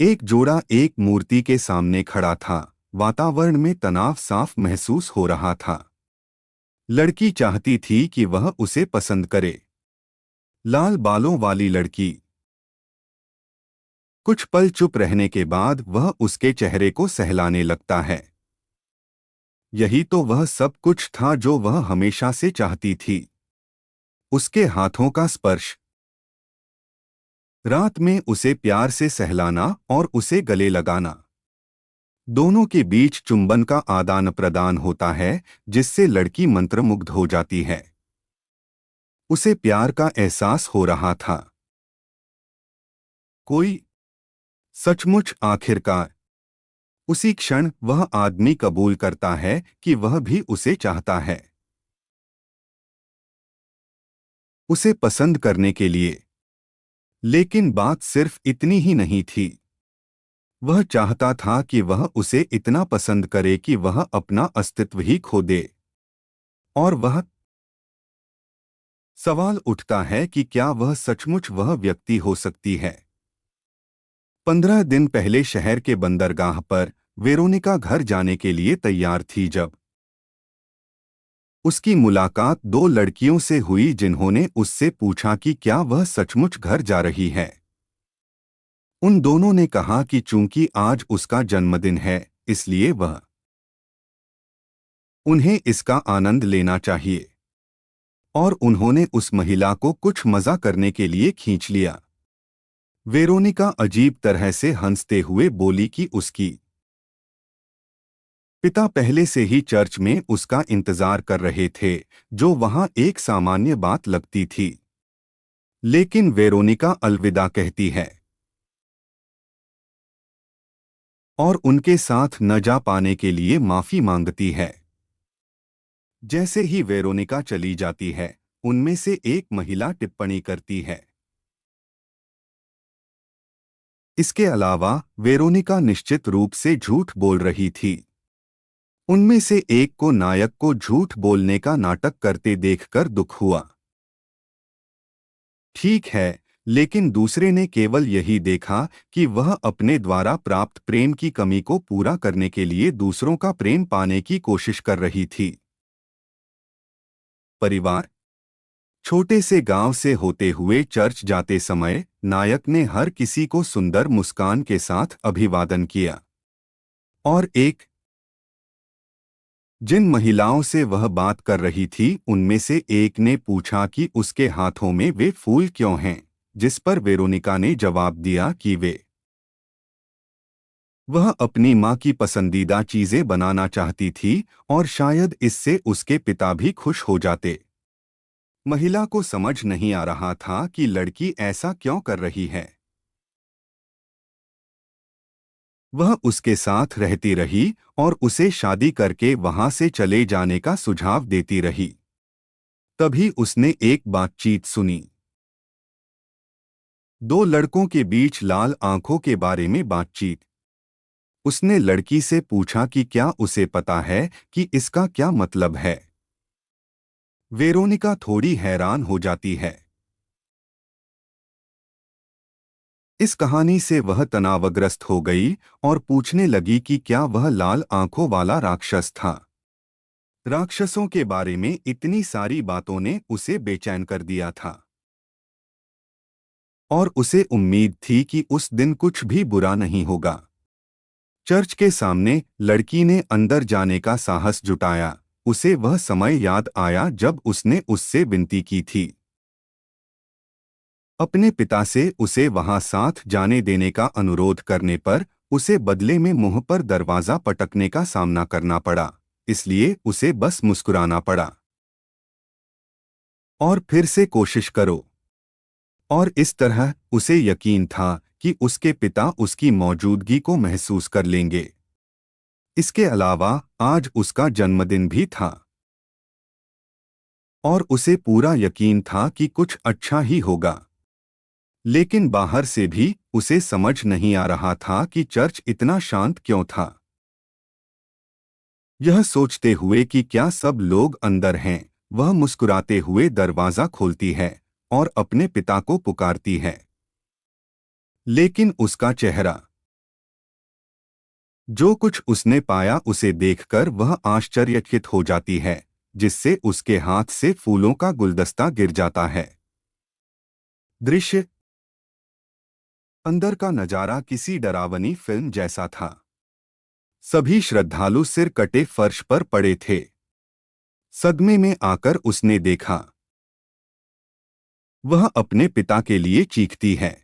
एक जोड़ा एक मूर्ति के सामने खड़ा था। वातावरण में तनाव साफ महसूस हो रहा था। लड़की चाहती थी कि वह उसे पसंद करे। लाल बालों वाली लड़की। कुछ पल चुप रहने के बाद वह उसके चेहरे को सहलाने लगता है। यही तो वह सब कुछ था जो वह हमेशा से चाहती थी। उसके हाथों का स्पर्श, रात में उसे प्यार से सहलाना और उसे गले लगाना। दोनों के बीच चुंबन का आदान प्रदान होता है जिससे लड़की मंत्रमुग्ध हो जाती है। उसे प्यार का एहसास हो रहा था। कोई सचमुच आखिरकार। उसी क्षण वह आदमी कबूल करता है कि वह भी उसे चाहता है। उसे पसंद करने के लिए। लेकिन बात सिर्फ इतनी ही नहीं थी। वह चाहता था कि वह उसे इतना पसंद करे कि वह अपना अस्तित्व ही खो दे। और वह सवाल उठता है कि क्या वह सचमुच वह व्यक्ति हो सकती है। 15 दिन पहले शहर के बंदरगाह पर वेरोनिका घर जाने के लिए तैयार थी जब उसकी मुलाकात दो लड़कियों से हुई जिन्होंने उससे पूछा कि क्या वह सचमुच घर जा रही है। उन दोनों ने कहा कि चूंकि आज उसका जन्मदिन है इसलिए वह उन्हें इसका आनंद लेना चाहिए। और उन्होंने उस महिला को कुछ मजा करने के लिए खींच लिया। वेरोनिका अजीब तरह से हंसते हुए बोली कि उसकी पिता पहले से ही चर्च में उसका इंतजार कर रहे थे, जो वहां एक सामान्य बात लगती थी। लेकिन वेरोनिका अलविदा कहती है और उनके साथ न जा पाने के लिए माफी मांगती है। जैसे ही वेरोनिका चली जाती है, उनमें से एक महिला टिप्पणी करती है, इसके अलावा वेरोनिका निश्चित रूप से झूठ बोल रही थी। उनमें से एक को नायक को झूठ बोलने का नाटक करते देखकर दुख हुआ। ठीक है, लेकिन दूसरे ने केवल यही देखा कि वह अपने द्वारा प्राप्त प्रेम की कमी को पूरा करने के लिए दूसरों का प्रेम पाने की कोशिश कर रही थी। परिवार। छोटे से गांव से होते हुए चर्च जाते समय नायक ने हर किसी को सुंदर मुस्कान के साथ अभिवादन किया। और जिन महिलाओं से वह बात कर रही थी उनमें से एक ने पूछा कि उसके हाथों में वे फूल क्यों हैं, जिस पर वेरोनिका ने जवाब दिया कि वह अपनी मां की पसंदीदा चीजें बनाना चाहती थी और शायद इससे उसके पिता भी खुश हो जाते। महिला को समझ नहीं आ रहा था कि लड़की ऐसा क्यों कर रही है। वह उसके साथ रहती रही और उसे शादी करके वहां से चले जाने का सुझाव देती रही। तभी उसने एक बातचीत सुनी। दो लड़कों के बीच लाल आंखों के बारे में बातचीत। उसने लड़की से पूछा कि क्या उसे पता है कि इसका क्या मतलब है। वेरोनिका थोड़ी हैरान हो जाती है। इस कहानी से वह तनावग्रस्त हो गई और पूछने लगी कि क्या वह लाल आंखों वाला राक्षस था। राक्षसों के बारे में इतनी सारी बातों ने उसे बेचैन कर दिया था। और उसे उम्मीद थी कि उस दिन कुछ भी बुरा नहीं होगा। चर्च के सामने लड़की ने अंदर जाने का साहस जुटाया। उसे वह समय याद आया जब उसने उससे विनती की थी। अपने पिता से उसे वहां साथ जाने देने का अनुरोध करने पर उसे बदले में मुंह पर दरवाजा पटकने का सामना करना पड़ा, इसलिए उसे बस मुस्कुराना पड़ा। और फिर से कोशिश करो। और इस तरह उसे यकीन था कि उसके पिता उसकी मौजूदगी को महसूस कर लेंगे। इसके अलावा आज उसका जन्मदिन भी था और उसे पूरा यकीन था कि कुछ अच्छा ही होगा। लेकिन बाहर से भी उसे समझ नहीं आ रहा था कि चर्च इतना शांत क्यों था। यह सोचते हुए कि क्या सब लोग अंदर हैं, वह मुस्कुराते हुए दरवाजा खोलती है और अपने पिता को पुकारती है। लेकिन उसका चेहरा जो कुछ उसने पाया उसे देखकर वह आश्चर्यचकित हो जाती है, जिससे उसके हाथ से फूलों का गुलदस्ता गिर जाता है। दृश्य अंदर का नजारा किसी डरावनी फिल्म जैसा था। सभी श्रद्धालु सिर कटे फर्श पर पड़े थे। सदमे में आकर उसने देखा, वह अपने पिता के लिए चीखती है।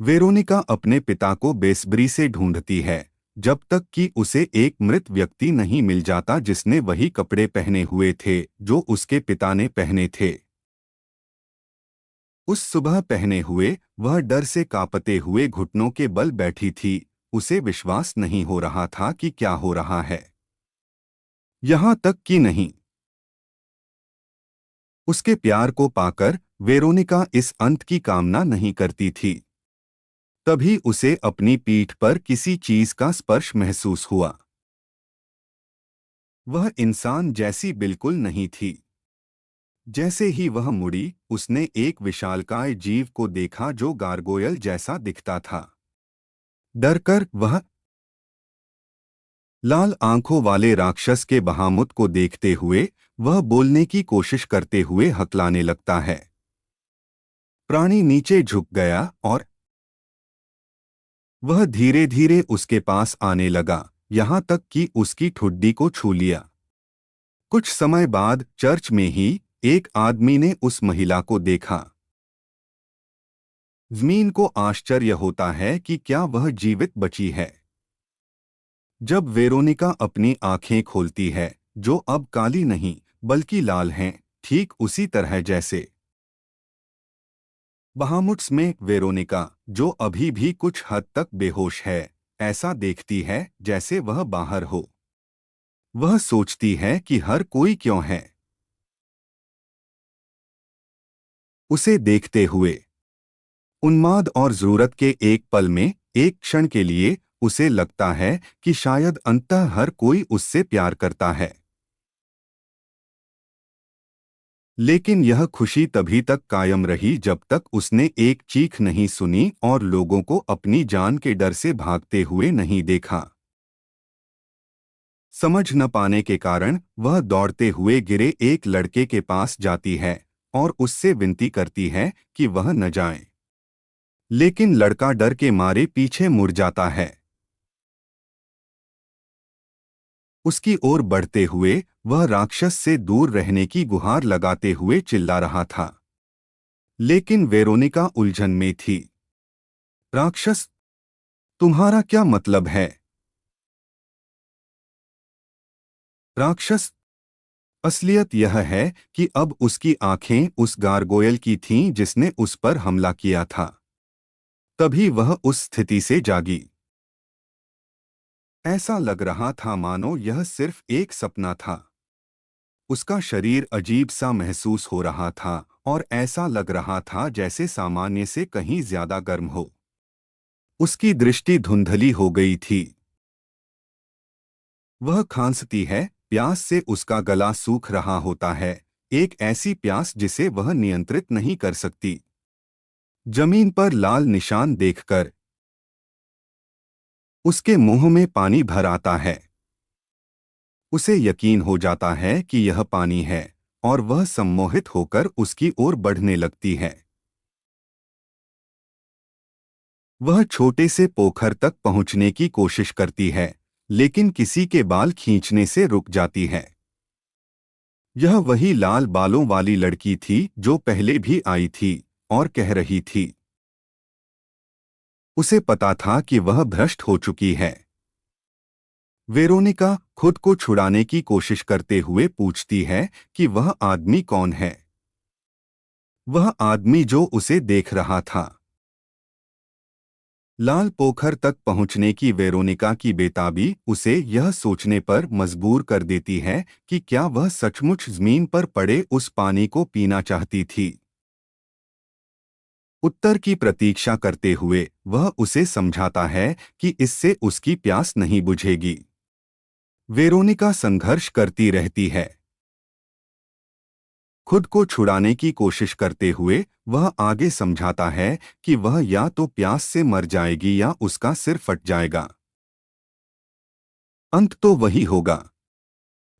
वेरोनिका अपने पिता को बेसब्री से ढूंढती है, जब तक कि उसे एक मृत व्यक्ति नहीं मिल जाता जिसने वही कपड़े पहने हुए थे जो उसके पिता ने पहने थे। उस सुबह पहने हुए वह डर से कांपते हुए घुटनों के बल बैठी थी। उसे विश्वास नहीं हो रहा था कि क्या हो रहा है। यहां तक कि नहीं, उसके प्यार को पाकर वेरोनिका इस अंत की कामना नहीं करती थी। तभी उसे अपनी पीठ पर किसी चीज का स्पर्श महसूस हुआ। वह इंसान जैसी बिल्कुल नहीं थी। जैसे ही वह मुड़ी, उसने एक विशालकाय जीव को देखा जो गारगोयल जैसा दिखता था। डरकर वह लाल आंखों वाले राक्षस के बहामुत को देखते हुए वह बोलने की कोशिश करते हुए हकलाने लगता है। प्राणी नीचे झुक गया और वह धीरे धीरे उसके पास आने लगा, यहाँ तक कि उसकी ठुड्डी को छू लिया। कुछ समय बाद चर्च में ही एक आदमी ने उस महिला को देखा। ज़मीन को आश्चर्य होता है कि क्या वह जीवित बची है। जब वेरोनिका अपनी आंखें खोलती है, जो अब काली नहीं बल्कि लाल हैं, ठीक उसी तरह जैसे बहामुट्स में वेरोनिका, जो अभी भी कुछ हद तक बेहोश है, ऐसा देखती है जैसे वह बाहर हो। वह सोचती है कि हर कोई क्यों है उसे देखते हुए। उन्माद और जरूरत के एक पल में, एक क्षण के लिए उसे लगता है कि शायद अंततः हर कोई उससे प्यार करता है। लेकिन यह खुशी तभी तक कायम रही जब तक उसने एक चीख नहीं सुनी और लोगों को अपनी जान के डर से भागते हुए नहीं देखा। समझ न पाने के कारण वह दौड़ते हुए गिरे एक लड़के के पास जाती है और उससे विनती करती है कि वह न जाए। लेकिन लड़का डर के मारे पीछे मुड़ जाता है। उसकी ओर बढ़ते हुए वह राक्षस से दूर रहने की गुहार लगाते हुए चिल्ला रहा था। लेकिन वेरोनिका उलझन में थी। राक्षस, तुम्हारा क्या मतलब है? राक्षस, असलियत यह है कि अब उसकी आंखें उस गारगोयल की थीं जिसने उस पर हमला किया था। तभी वह उस स्थिति से जागी। ऐसा लग रहा था मानो यह सिर्फ एक सपना था। उसका शरीर अजीब सा महसूस हो रहा था और ऐसा लग रहा था जैसे सामान्य से कहीं ज्यादा गर्म हो। उसकी दृष्टि धुंधली हो गई थी। वह खांसती है, प्यास से उसका गला सूख रहा होता है, एक ऐसी प्यास जिसे वह नियंत्रित नहीं कर सकती। जमीन पर लाल निशान देखकर उसके मुंह में पानी भर आता है। उसे यकीन हो जाता है कि यह पानी है और वह सम्मोहित होकर उसकी ओर बढ़ने लगती है। वह छोटे से पोखर तक पहुंचने की कोशिश करती है, लेकिन किसी के बाल खींचने से रुक जाती है। यह वही लाल बालों वाली लड़की थी जो पहले भी आई थी और कह रही थी। उसे पता था कि वह भ्रष्ट हो चुकी है। वेरोनिका खुद को छुड़ाने की कोशिश करते हुए पूछती है कि वह आदमी कौन है। वह आदमी जो उसे देख रहा था। लाल पोखर तक पहुंचने की वेरोनिका की बेताबी उसे यह सोचने पर मजबूर कर देती है कि क्या वह सचमुच जमीन पर पड़े उस पानी को पीना चाहती थी। उत्तर की प्रतीक्षा करते हुए वह उसे समझाता है कि इससे उसकी प्यास नहीं बुझेगी। वेरोनिका संघर्ष करती रहती है। खुद को छुड़ाने की कोशिश करते हुए वह आगे समझाता है कि वह या तो प्यास से मर जाएगी या उसका सिर फट जाएगा। अंत तो वही होगा।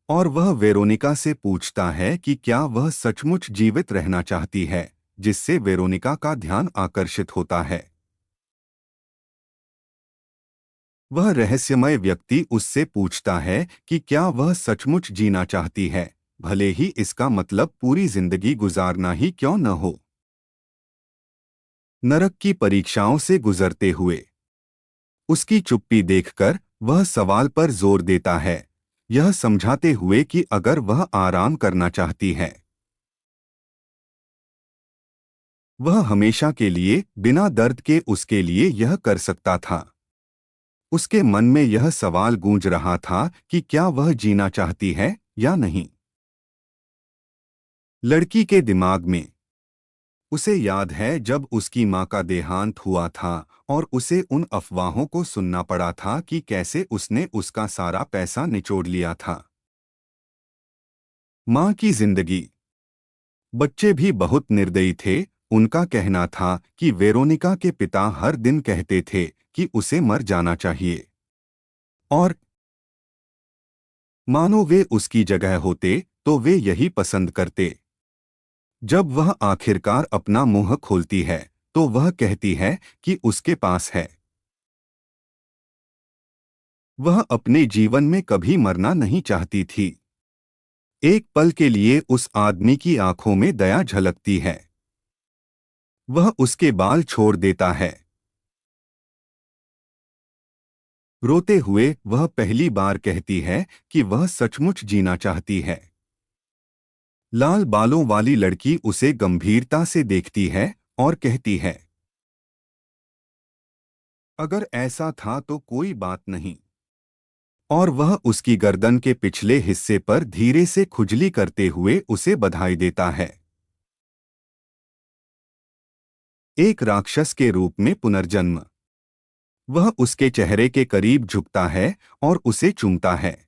और वह वेरोनिका से पूछता है कि क्या वह सचमुच जीवित रहना चाहती है, जिससे वेरोनिका का ध्यान आकर्षित होता है। वह रहस्यमय व्यक्ति उससे पूछता है कि क्या वह सचमुच जीना चाहती है, भले ही इसका मतलब पूरी जिंदगी गुजारना ही क्यों न हो। नरक की परीक्षाओं से गुजरते हुए उसकी चुप्पी देखकर वह सवाल पर जोर देता है, यह समझाते हुए कि अगर वह आराम करना चाहती है, वह हमेशा के लिए बिना दर्द के उसके लिए यह कर सकता था। उसके मन में यह सवाल गूंज रहा था कि क्या वह जीना चाहती है या नहीं। लड़की के दिमाग में उसे याद है जब उसकी मां का देहांत हुआ था और उसे उन अफवाहों को सुनना पड़ा था कि कैसे उसने उसका सारा पैसा निचोड़ लिया था। मां की जिंदगी। बच्चे भी बहुत निर्दयी थे। उनका कहना था कि वेरोनिका के पिता हर दिन कहते थे कि उसे मर जाना चाहिए, और मानो वे उसकी जगह होते तो वे यही पसंद करते। जब वह आखिरकार अपना मुंह खोलती है तो वह कहती है कि उसके पास है। वह अपने जीवन में कभी मरना नहीं चाहती थी। एक पल के लिए उस आदमी की आंखों में दया झलकती है। वह उसके बाल छोड़ देता है। रोते हुए वह पहली बार कहती है कि वह सचमुच जीना चाहती है। लाल बालों वाली लड़की उसे गंभीरता से देखती है और कहती है, अगर ऐसा था तो कोई बात नहीं। और वह उसकी गर्दन के पिछले हिस्से पर धीरे से खुजली करते हुए उसे बधाई देता है। एक राक्षस के रूप में पुनर्जन्म। वह उसके चेहरे के करीब झुकता है और उसे चूमता है।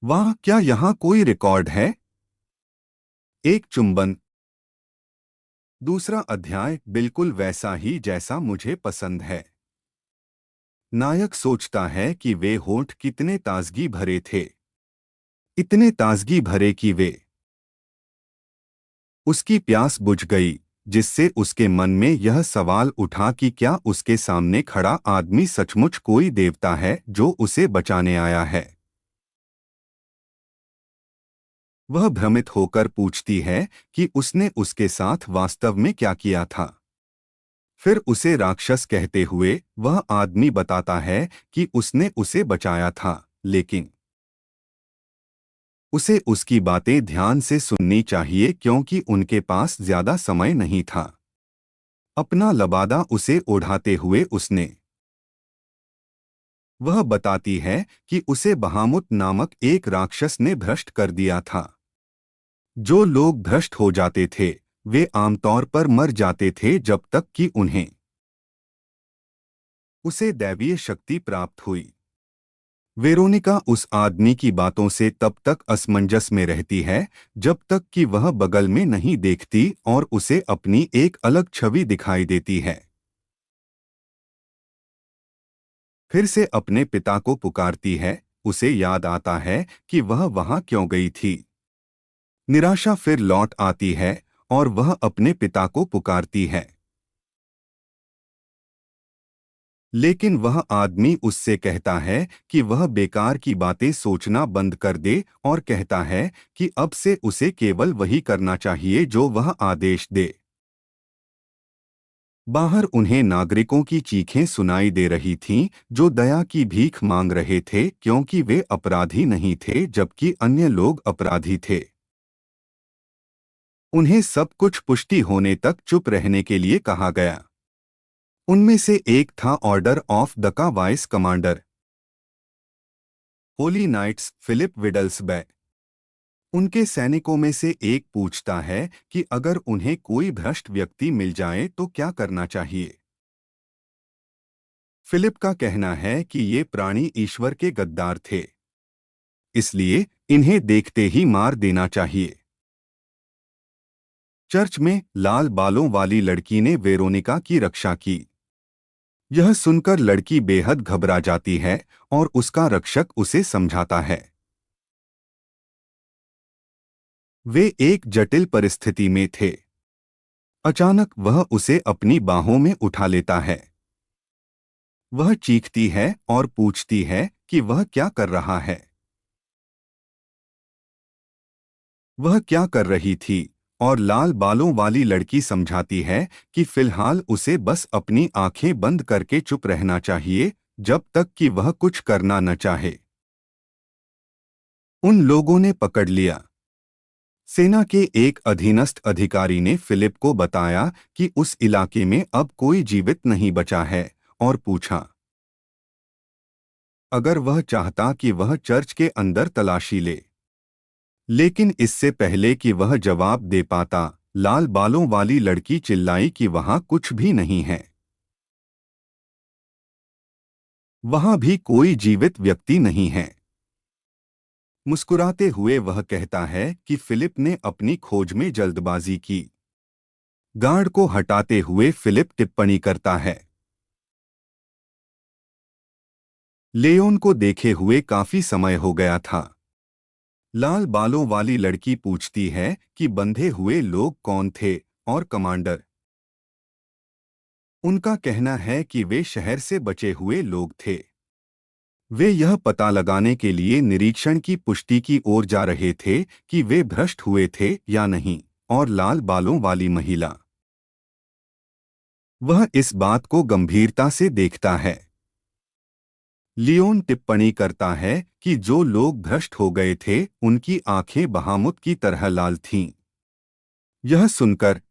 वाह, क्या यहाँ कोई रिकॉर्ड है? एक चुंबन। दूसरा अध्याय बिल्कुल वैसा ही जैसा मुझे पसंद है। नायक सोचता है कि वे होंठ कितने ताजगी भरे थे, इतने ताजगी भरे कि वे उसकी प्यास बुझ गई, जिससे उसके मन में यह सवाल उठा कि क्या उसके सामने खड़ा आदमी सचमुच कोई देवता है जो उसे बचाने आया है। वह भ्रमित होकर पूछती है कि उसने उसके साथ वास्तव में क्या किया था। फिर उसे राक्षस कहते हुए वह आदमी बताता है कि उसने उसे बचाया था, लेकिन उसे उसकी बातें ध्यान से सुननी चाहिए क्योंकि उनके पास ज्यादा समय नहीं था। अपना लबादा उसे ओढ़ाते हुए उसने वह बताती है कि उसे बहामुत नामक एक राक्षस ने भ्रष्ट कर दिया था। जो लोग भ्रष्ट हो जाते थे वे आमतौर पर मर जाते थे जब तक कि उन्हें उसे दैवीय शक्ति प्राप्त हुई। वेरोनिका उस आदमी की बातों से तब तक असमंजस में रहती है जब तक कि वह बगल में नहीं देखती और उसे अपनी एक अलग छवि दिखाई देती है। फिर से अपने पिता को पुकारती है। उसे याद आता है कि वह वहां क्यों गई थी। निराशा फिर लौट आती है और वह अपने पिता को पुकारती है, लेकिन वह आदमी उससे कहता है कि वह बेकार की बातें सोचना बंद कर दे और कहता है कि अब से उसे केवल वही करना चाहिए जो वह आदेश दे। बाहर उन्हें नागरिकों की चीखें सुनाई दे रही थीं जो दया की भीख मांग रहे थे क्योंकि वे अपराधी नहीं थे जबकि अन्य लोग अपराधी थे। उन्हें सब कुछ पुष्टि होने तक चुप रहने के लिए कहा गया। उनमें से एक था ऑर्डर ऑफ द का vice commander holy knights Philip विडल्सबे। उनके सैनिकों में से एक पूछता है कि अगर उन्हें कोई भ्रष्ट व्यक्ति मिल जाए तो क्या करना चाहिए। फिलिप का कहना है कि ये प्राणी ईश्वर के गद्दार थे, इसलिए इन्हें देखते ही मार देना चाहिए। चर्च में लाल बालों वाली लड़की ने वेरोनिका की रक्षा की। यह सुनकर लड़की बेहद घबरा जाती है और उसका रक्षक उसे समझाता है। वे एक जटिल परिस्थिति में थे। अचानक वह उसे अपनी बाहों में उठा लेता है। वह चीखती है और पूछती है कि वह क्या कर रहा है। वह क्या कर रही थी, और लाल बालों वाली लड़की समझाती है कि फिलहाल उसे बस अपनी आंखें बंद करके चुप रहना चाहिए, जब तक कि वह कुछ करना न चाहे। उन लोगों ने पकड़ लिया। सेना के एक अधीनस्थ अधिकारी ने फिलिप को बताया कि उस इलाके में अब कोई जीवित नहीं बचा है, और पूछा अगर वह चाहता कि वह चर्च के अंदर तलाशी ले। लेकिन इससे पहले कि वह जवाब दे पाता, लाल बालों वाली लड़की चिल्लाई कि वहां कुछ भी नहीं है। वहां भी कोई जीवित व्यक्ति नहीं है। मुस्कुराते हुए वह कहता है कि फिलिप ने अपनी खोज में जल्दबाजी की। गार्ड को हटाते हुए फिलिप टिप्पणी करता है, लेओन को देखे हुए काफी समय हो गया था। लाल बालों वाली लड़की पूछती है कि बंधे हुए लोग कौन थे, और कमांडर। उनका कहना है कि वे शहर से बचे हुए लोग थे। वे यह पता लगाने के लिए निरीक्षण की पुष्टि की ओर जा रहे थे कि वे भ्रष्ट हुए थे या नहीं, और लाल बालों वाली महिला, वह इस बात को गंभीरता से देखता है। लियोन टिप्पणी करता है कि जो लोग भ्रष्ट हो गए थे उनकी आंखें बहामुत की तरह लाल थीं। यह सुनकर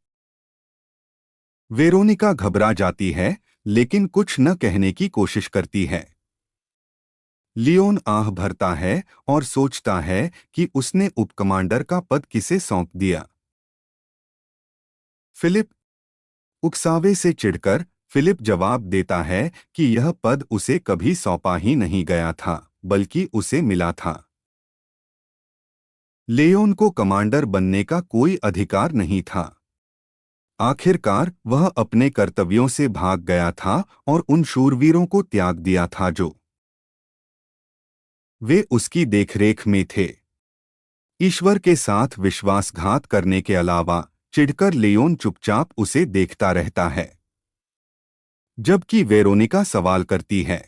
वेरोनिका घबरा जाती है, लेकिन कुछ न कहने की कोशिश करती है। लियोन आह भरता है और सोचता है कि उसने उपकमांडर का पद किसे सौंप दिया। फिलिप, उकसावे से चिढ़कर फिलिप जवाब देता है कि यह पद उसे कभी सौंपा ही नहीं गया था, बल्कि उसे मिला था। लियोन को कमांडर बनने का कोई अधिकार नहीं था। आखिरकार वह अपने कर्तव्यों से भाग गया था और उन शूरवीरों को त्याग दिया था जो वे उसकी देखरेख में थे। ईश्वर के साथ विश्वासघात करने के अलावा चिढ़कर लियोन चुपचाप उसे देखता रहता है, जबकि वेरोनिका सवाल करती है,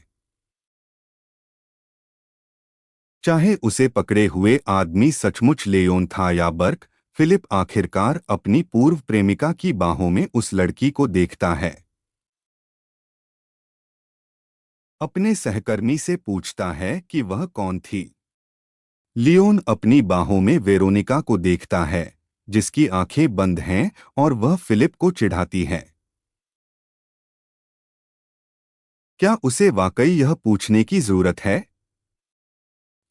चाहे उसे पकड़े हुए आदमी सचमुच लियोन था या बर्क। फिलिप आखिरकार अपनी पूर्व प्रेमिका की बाहों में उस लड़की को देखता है। अपने सहकर्मी से पूछता है कि वह कौन थी। लियोन अपनी बाहों में वेरोनिका को देखता है, जिसकी आंखें बंद हैं, और वह फिलिप को चिढ़ाती है। क्या उसे वाकई यह पूछने की जरूरत है?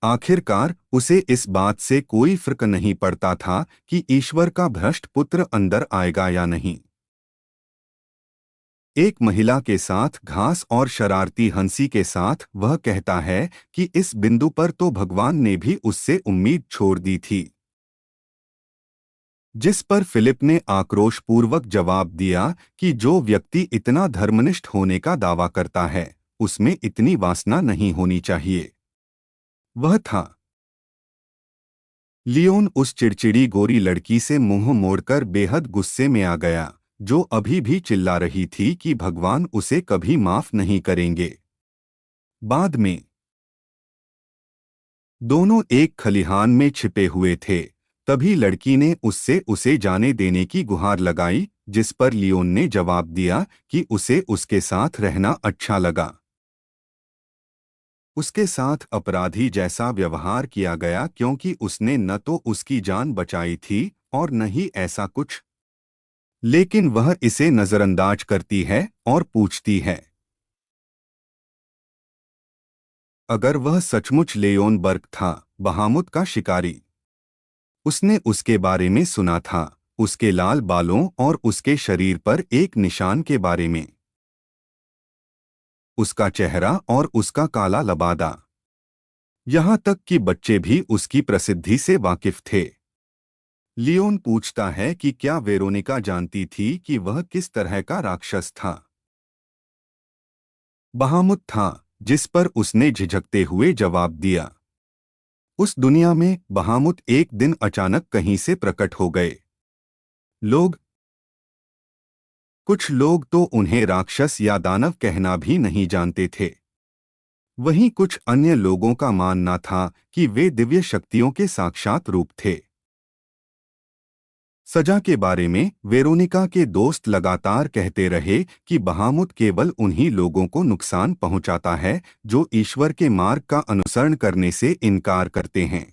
आखिरकार उसे इस बात से कोई फर्क नहीं पड़ता था कि ईश्वर का भ्रष्ट पुत्र अंदर आएगा या नहीं। एक महिला के साथ घास और शरारती हंसी के साथ वह कहता है कि इस बिंदु पर तो भगवान ने भी उससे उम्मीद छोड़ दी थी। जिस पर फिलिप ने आक्रोशपूर्वक जवाब दिया कि जो व्यक्ति इतना धर्मनिष्ठ होने का दावा करता है, उसमें इतनी वासना नहीं होनी चाहिए। वह था। लियोन उस चिड़चिड़ी गोरी लड़की से मुंह मोड़कर बेहद गुस्से में आ गया, जो अभी भी चिल्ला रही थी कि भगवान उसे कभी माफ नहीं करेंगे। बाद में दोनों एक खलिहान में छिपे हुए थे। तभी लड़की ने उससे उसे जाने देने की गुहार लगाई, जिस पर लियोन ने जवाब दिया कि उसे उसके साथ रहना अच्छा लगा। उसके साथ अपराधी जैसा व्यवहार किया गया क्योंकि उसने न तो उसकी जान बचाई थी और न ही ऐसा कुछ। लेकिन वह इसे नजरअंदाज करती है और पूछती है, अगर वह सचमुच लियोन बर्क था, बहामुत का शिकारी। उसने उसके बारे में सुना था, उसके लाल बालों और उसके शरीर पर एक निशान के बारे में, उसका चेहरा और उसका काला लबादा। यहाँ तक कि बच्चे भी उसकी प्रसिद्धि से वाकिफ थे। लियोन पूछता है कि क्या वेरोनिका जानती थी कि वह किस तरह का राक्षस था। बहामुत था, जिस पर उसने झिझकते हुए जवाब दिया। उस दुनिया में बहामुत एक दिन अचानक कहीं से प्रकट हो गए। लोग कुछ लोग तो उन्हें राक्षस या दानव कहना भी नहीं जानते थे। वहीं कुछ अन्य लोगों का मानना था कि वे दिव्य शक्तियों के साक्षात रूप थे। सजा के बारे में वेरोनिका के दोस्त लगातार कहते रहे कि बहामुत केवल उन्हीं लोगों को नुकसान पहुंचाता है जो ईश्वर के मार्ग का अनुसरण करने से इनकार करते हैं।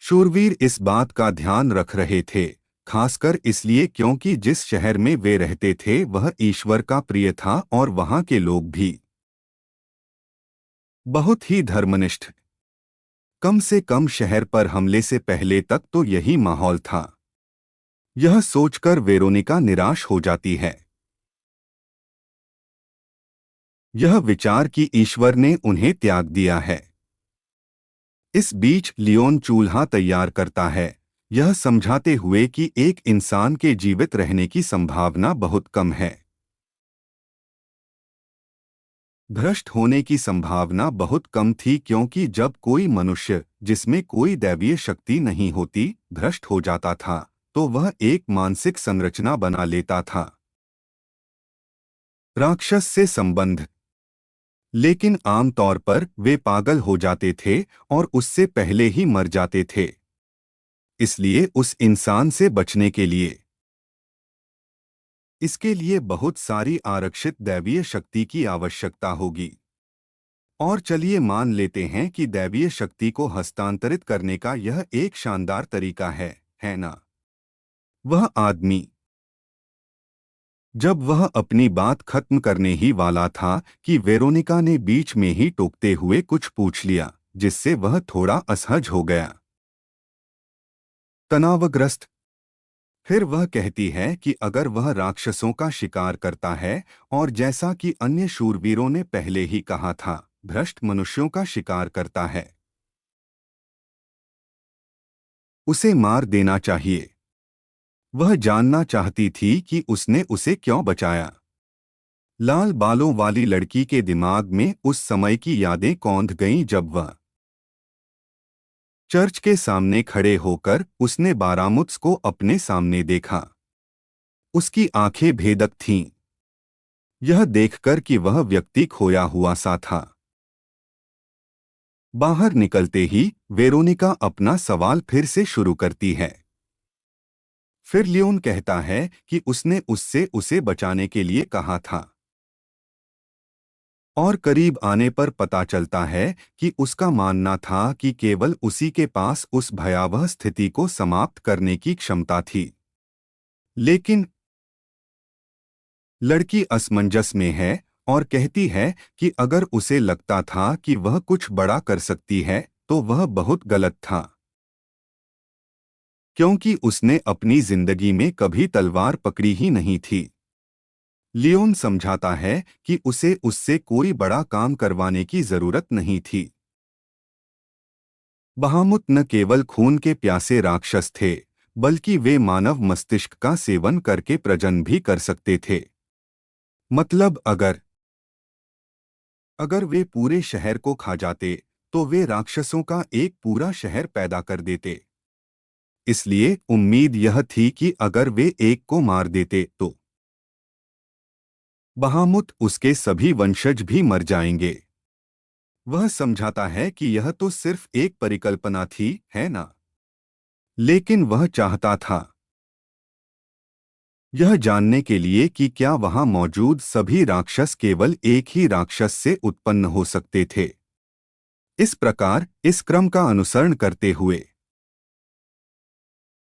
शूरवीर इस बात का ध्यान रख रहे थे, खासकर इसलिए क्योंकि जिस शहर में वे रहते थे वह ईश्वर का प्रिय था और वहां के लोग भी बहुत ही धर्मनिष्ठ। कम से कम शहर पर हमले से पहले तक तो यही माहौल था। यह सोचकर वेरोनिका निराश हो जाती है। यह विचार कि ईश्वर ने उन्हें त्याग दिया है। इस बीच लियोन चूल्हा तैयार करता है, यह समझाते हुए कि एक इंसान के जीवित रहने की संभावना बहुत कम है। भ्रष्ट होने की संभावना बहुत कम थी क्योंकि जब कोई मनुष्य जिसमें कोई दैवीय शक्ति नहीं होती भ्रष्ट हो जाता था तो वह एक मानसिक संरचना बना लेता था, राक्षस से संबंध। लेकिन आमतौर पर वे पागल हो जाते थे और उससे पहले ही मर जाते थे। इसलिए उस इंसान से बचने के लिए इसके लिए बहुत सारी आरक्षित दैवीय शक्ति की आवश्यकता होगी। और चलिए मान लेते हैं कि दैवीय शक्ति को हस्तांतरित करने का यह एक शानदार तरीका है ना? वह आदमी जब वह अपनी बात खत्म करने ही वाला था कि वेरोनिका ने बीच में ही टोकते हुए कुछ पूछ लिया, जिससे वह थोड़ा असहज हो गया, तनावग्रस्त। फिर वह कहती है कि अगर वह राक्षसों का शिकार करता है और जैसा कि अन्य शूरवीरों ने पहले ही कहा था, भ्रष्ट मनुष्यों का शिकार करता है, उसे मार देना चाहिए। वह जानना चाहती थी कि उसने उसे क्यों बचाया। लाल बालों वाली लड़की के दिमाग में उस समय की यादें कौंध गईं जब वह चर्च के सामने खड़े होकर उसने बारामुत्स को अपने सामने देखा। उसकी आंखें भेदक थीं, यह देखकर कि वह व्यक्ति खोया हुआ सा था। बाहर निकलते ही वेरोनिका अपना सवाल फिर से शुरू करती है। फिर लियोन कहता है कि उसने उससे उसे बचाने के लिए कहा था। और करीब आने पर पता चलता है कि उसका मानना था कि केवल उसी के पास उस भयावह स्थिति को समाप्त करने की क्षमता थी। लेकिन लड़की असमंजस में है और कहती है कि अगर उसे लगता था कि वह कुछ बड़ा कर सकती है तो वह बहुत गलत था, क्योंकि उसने अपनी जिंदगी में कभी तलवार पकड़ी ही नहीं थी। लियोन समझाता है कि उसे उससे कोई बड़ा काम करवाने की जरूरत नहीं थी। बहामुत न केवल खून के प्यासे राक्षस थे, बल्कि वे मानव मस्तिष्क का सेवन करके प्रजनन भी कर सकते थे। मतलब अगर वे पूरे शहर को खा जाते तो वे राक्षसों का एक पूरा शहर पैदा कर देते। इसलिए उम्मीद यह थी कि अगर वे एक को मार देते तो बहामुत उसके सभी वंशज भी मर जाएंगे। वह समझाता है कि यह तो सिर्फ एक परिकल्पना थी, है ना? लेकिन वह चाहता था यह जानने के लिए कि क्या वहां मौजूद सभी राक्षस केवल एक ही राक्षस से उत्पन्न हो सकते थे। इस प्रकार इस क्रम का अनुसरण करते हुए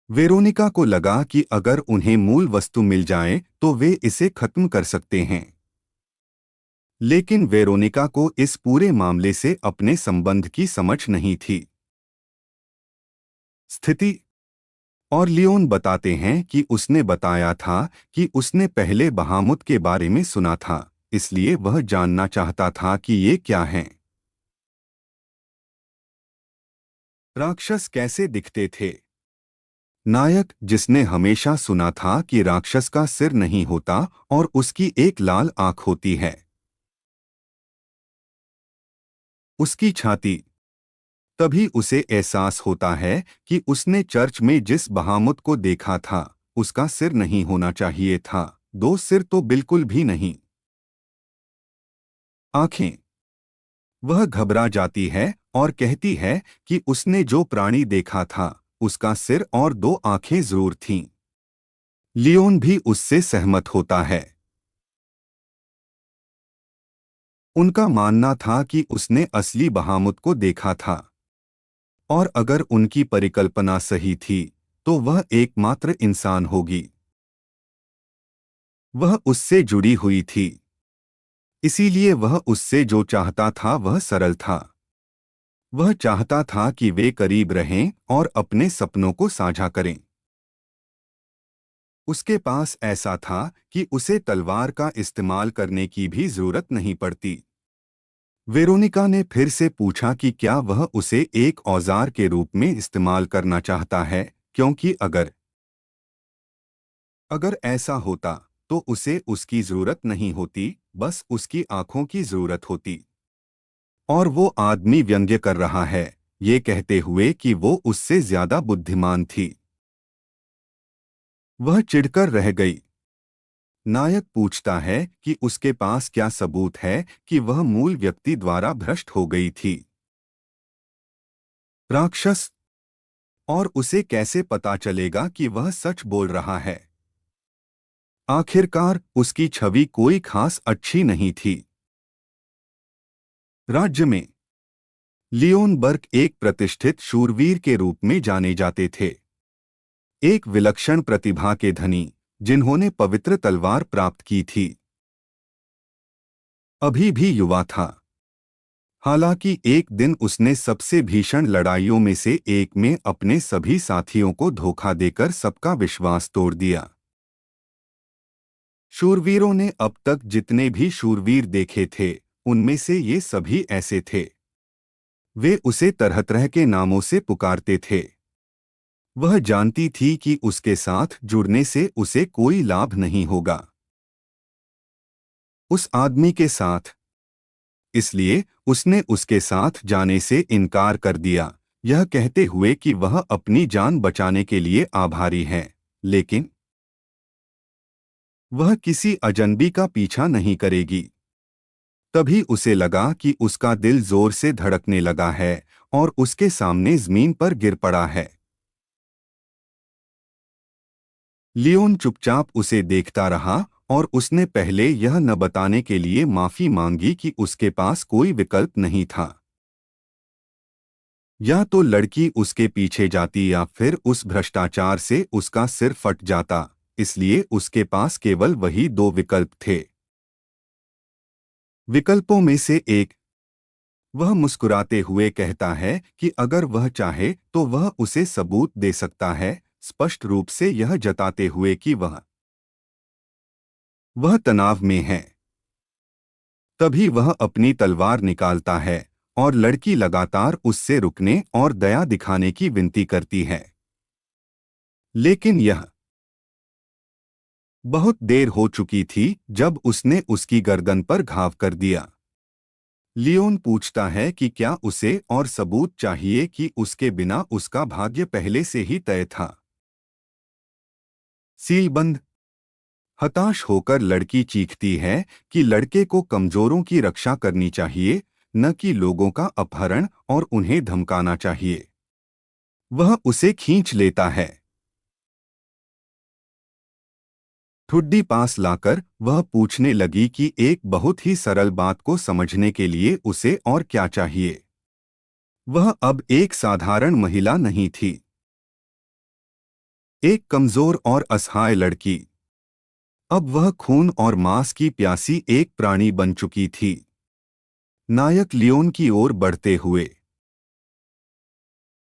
वेरोनिका को लगा कि अगर उन्हें मूल वस्तु मिल जाए तो वे इसे खत्म कर सकते हैं। लेकिन वेरोनिका को इस पूरे मामले से अपने संबंध की समझ नहीं थी। स्थिति और लियोन बताते हैं कि उसने बताया था कि उसने पहले बहामुत के बारे में सुना था, इसलिए वह जानना चाहता था कि ये क्या हैं। राक्षस कैसे दिखते थे? नायक, जिसने हमेशा सुना था कि राक्षस का सिर नहीं होता और उसकी एक लाल आंख होती है। उसकी छाती। तभी उसे एहसास होता है कि उसने चर्च में जिस बहामुत को देखा था, उसका सिर नहीं होना चाहिए था। दो सिर तो बिल्कुल भी नहीं। आंखें। वह घबरा जाती है और कहती है कि उसने जो प्राणी देखा था, उसका सिर और दो आंखें जरूर थीं। लियोन भी उससे सहमत होता है। उनका मानना था कि उसने असली बहामुत को देखा था, और अगर उनकी परिकल्पना सही थी, तो वह एकमात्र इंसान होगी। वह उससे जुड़ी हुई थी, इसीलिए वह उससे जो चाहता था वह सरल था। वह चाहता था कि वे करीब रहें और अपने सपनों को साझा करें। उसके पास ऐसा था कि उसे तलवार का इस्तेमाल करने की भी जरूरत नहीं पड़ती। वेरोनिका ने फिर से पूछा कि क्या वह उसे एक औजार के रूप में इस्तेमाल करना चाहता है, क्योंकि अगर अगर ऐसा होता, तो उसे उसकी जरूरत नहीं होती, बस उसकी आंखों की जरूरत होती। और वो आदमी व्यंग्य कर रहा है, ये कहते हुए कि वो उससे ज्यादा बुद्धिमान थी। वह चिढ़कर रह गई। नायक पूछता है कि उसके पास क्या सबूत है कि वह मूल व्यक्ति द्वारा भ्रष्ट हो गई थी। राक्षस। और उसे कैसे पता चलेगा कि वह सच बोल रहा है? आखिरकार उसकी छवि कोई खास अच्छी नहीं थी। राज्य में लियोन बर्क एक प्रतिष्ठित शूरवीर के रूप में जाने जाते थे। एक विलक्षण प्रतिभा के धनी, जिन्होंने पवित्र तलवार प्राप्त की थी। अभी भी युवा था। हालांकि एक दिन उसने सबसे भीषण लड़ाइयों में से एक में अपने सभी साथियों को धोखा देकर सबका विश्वास तोड़ दिया। शूरवीरों ने अब तक जितने भी शूरवीर देखे थे, उनमें से ये सभी ऐसे थे। वे उसे तरह तरह के नामों से पुकारते थे। वह जानती थी कि उसके साथ जुड़ने से उसे कोई लाभ नहीं होगा। उस आदमी के साथ। इसलिए उसने उसके साथ जाने से इनकार कर दिया, यह कहते हुए कि वह अपनी जान बचाने के लिए आभारी है। लेकिन वह किसी अजनबी का पीछा नहीं करेगी। तभी उसे लगा कि उसका दिल जोर से धड़कने लगा है और उसके सामने जमीन पर गिर पड़ा है। लियोन चुपचाप उसे देखता रहा और उसने पहले यह न बताने के लिए माफी मांगी कि उसके पास कोई विकल्प नहीं था। या तो लड़की उसके पीछे जाती या फिर उस भ्रष्टाचार से उसका सिर फट जाता, इसलिए उसके पास केवल वही दो विकल्प थे। विकल्पों में से एक। वह मुस्कुराते हुए कहता है कि अगर वह चाहे तो वह उसे सबूत दे सकता है, स्पष्ट रूप से यह जताते हुए कि वह तनाव में है। तभी वह अपनी तलवार निकालता है और लड़की लगातार उससे रुकने और दया दिखाने की विनती करती है। लेकिन यह बहुत देर हो चुकी थी जब उसने उसकी गर्दन पर घाव कर दिया। लियोन पूछता है कि क्या उसे और सबूत चाहिए कि उसके बिना उसका भाग्य पहले से ही तय था। सीलबंद। हताश होकर लड़की चीखती है कि लड़के को कमजोरों की रक्षा करनी चाहिए, न कि लोगों का अपहरण और उन्हें धमकाना चाहिए। वह उसे खींच लेता है। ठुड्डी पास लाकर वह पूछने लगी कि एक बहुत ही सरल बात को समझने के लिए उसे और क्या चाहिए। वह अब एक साधारण महिला नहीं थी, एक कमजोर और असहाय लड़की। अब वह खून और मांस की प्यासी एक प्राणी बन चुकी थी। नायक लियोन की ओर बढ़ते हुए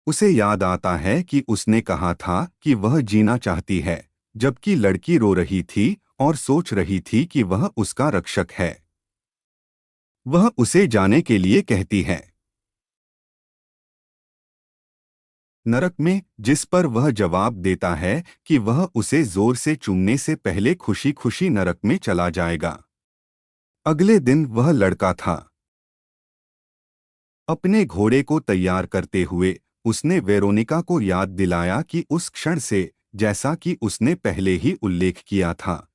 उसे याद आता है कि उसने कहा था कि वह जीना चाहती है, जबकि लड़की रो रही थी और सोच रही थी कि वह उसका रक्षक है। वह उसे जाने के लिए कहती है। नरक में, जिस पर वह जवाब देता है कि वह उसे जोर से चूमने से पहले खुशी खुशी नरक में चला जाएगा। अगले दिन वह लड़का था। अपने घोड़े को तैयार करते हुए उसने वेरोनिका को याद दिलाया कि उस क्षण से, जैसा कि उसने पहले ही उल्लेख किया था,